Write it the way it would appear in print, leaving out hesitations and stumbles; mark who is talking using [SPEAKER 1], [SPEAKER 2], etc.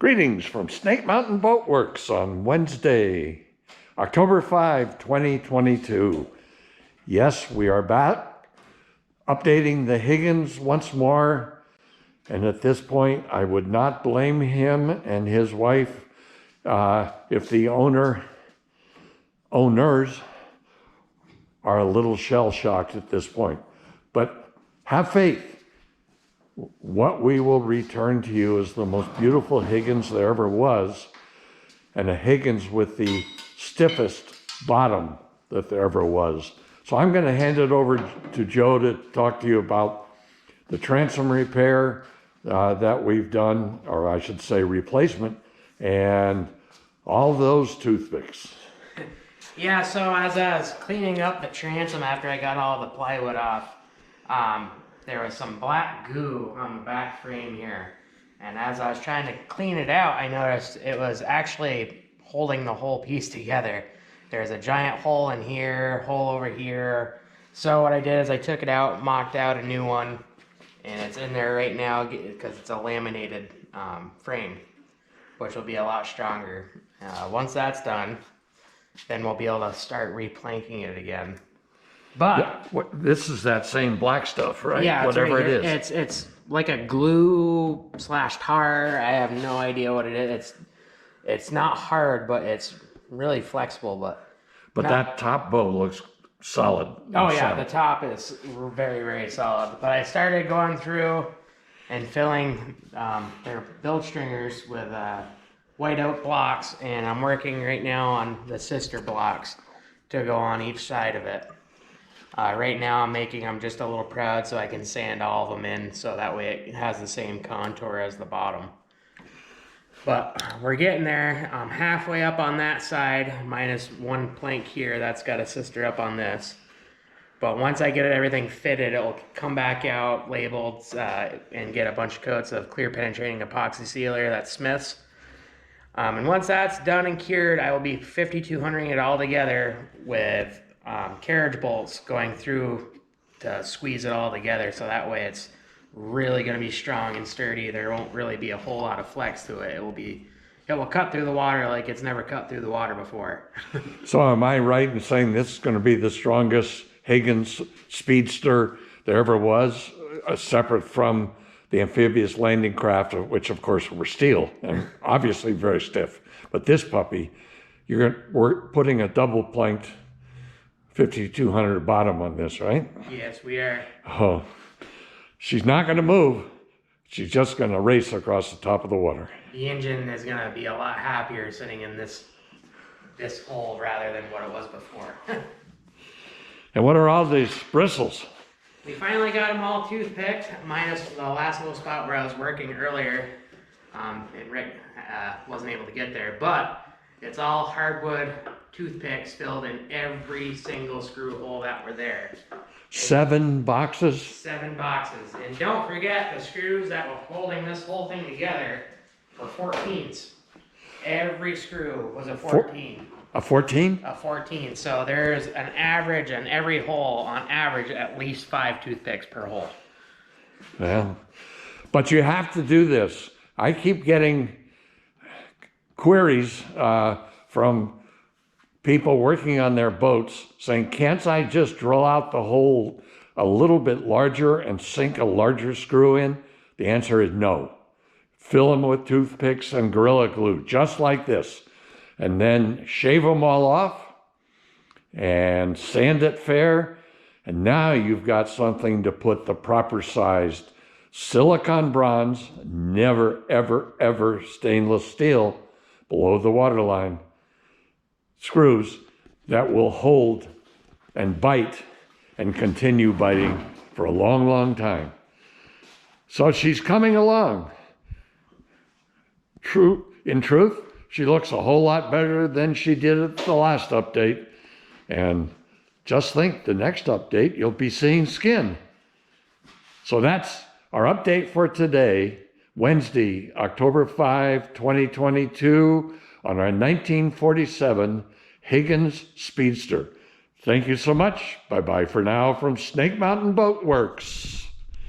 [SPEAKER 1] Greetings from Snake Mountain Boat Works on Wednesday, October 5, 2022. Yes, we are back, updating the Higgins once more. And at this point, I would not blame him and his wife if the owners are a little shell-shocked at this point. But have faith. What we will return to you is the most beautiful Higgins there ever was, and a Higgins with the stiffest bottom that there ever was. So I'm going to hand it over to Joe to talk to you about the transom repair that we've done, or I should say replacement, and all those toothpicks.
[SPEAKER 2] Yeah, so as I was cleaning up the transom after I got all the plywood off, there was some black goo on the back frame here. And as I was trying to clean it out, I noticed it was actually holding the whole piece together. There's a giant hole in here, hole over here. So what I did is I took it out, mocked out a new one, and it's in there right now because it's a laminated frame, which will be a lot stronger. Once that's done, then we'll be able to start replanking it again. But
[SPEAKER 1] yeah, this is that same black stuff, right?
[SPEAKER 2] Yeah,
[SPEAKER 1] whatever it is.
[SPEAKER 2] It's like a glue / tar. I have no idea what it is. It's not hard, but it's really flexible. But
[SPEAKER 1] that top bow looks solid.
[SPEAKER 2] Oh yeah, the top is very, very solid. But I started going through and filling their bilge stringers with white oak blocks, and I'm working right now on the sister blocks to go on each side of it. Right now I'm making them just a little proud so I can sand all of them in so that way it has the same contour as the bottom. But we're getting there. I'm halfway up on that side, minus one plank here. That's got a sister up on this. But once I get everything fitted, it'll come back out labeled and get a bunch of coats of clear penetrating epoxy sealer, that's Smith's. And once that's done and cured, I will be 5200ing it all together with carriage bolts going through to squeeze it all together, so that way it's really going to be strong and sturdy. There won't really be a whole lot of flex to it. It will cut through the water like it's never cut through the water before.
[SPEAKER 1] So am I right in saying this is going to be the strongest Higgins Speedster there ever was, separate from the amphibious landing craft, which of course were steel and obviously very stiff? But this puppy, we're putting a double planked 5200 bottom on this, right?
[SPEAKER 2] Yes, we are.
[SPEAKER 1] Oh, she's not going to move. She's just going to race across the top of the water.
[SPEAKER 2] The engine is going to be a lot happier sitting in this hole rather than what it was before.
[SPEAKER 1] And what are all these bristles?
[SPEAKER 2] We finally got them all toothpicked, minus the last little spot where I was working earlier, and Rick wasn't able to get there. But it's all hardwood toothpicks filled in every single screw hole that were there.
[SPEAKER 1] 7 boxes?
[SPEAKER 2] 7 boxes. And don't forget the screws that were holding this whole thing together were 14s. Every screw was a 14.
[SPEAKER 1] A 14?
[SPEAKER 2] A 14. So there's an average in every hole, on average, at least 5 toothpicks per hole.
[SPEAKER 1] Well, but you have to do this. I keep getting queries from people working on their boats saying, can't I just drill out the hole a little bit larger and sink a larger screw in? The answer is no. Fill them with toothpicks and Gorilla Glue, just like this. And then shave them all off and sand it fair. And now you've got something to put the proper sized silicon bronze, never, ever, ever stainless steel below the waterline screws that will hold and bite and continue biting for a long, long time. So she's coming along. In truth, she looks a whole lot better than she did at the last update. And just think, the next update, you'll be seeing skin. So that's our update for today, Wednesday, October 5, 2022, on our 1947 Higgins Speedster. Thank you so much. Bye-bye for now from Snake Mountain Boat Works.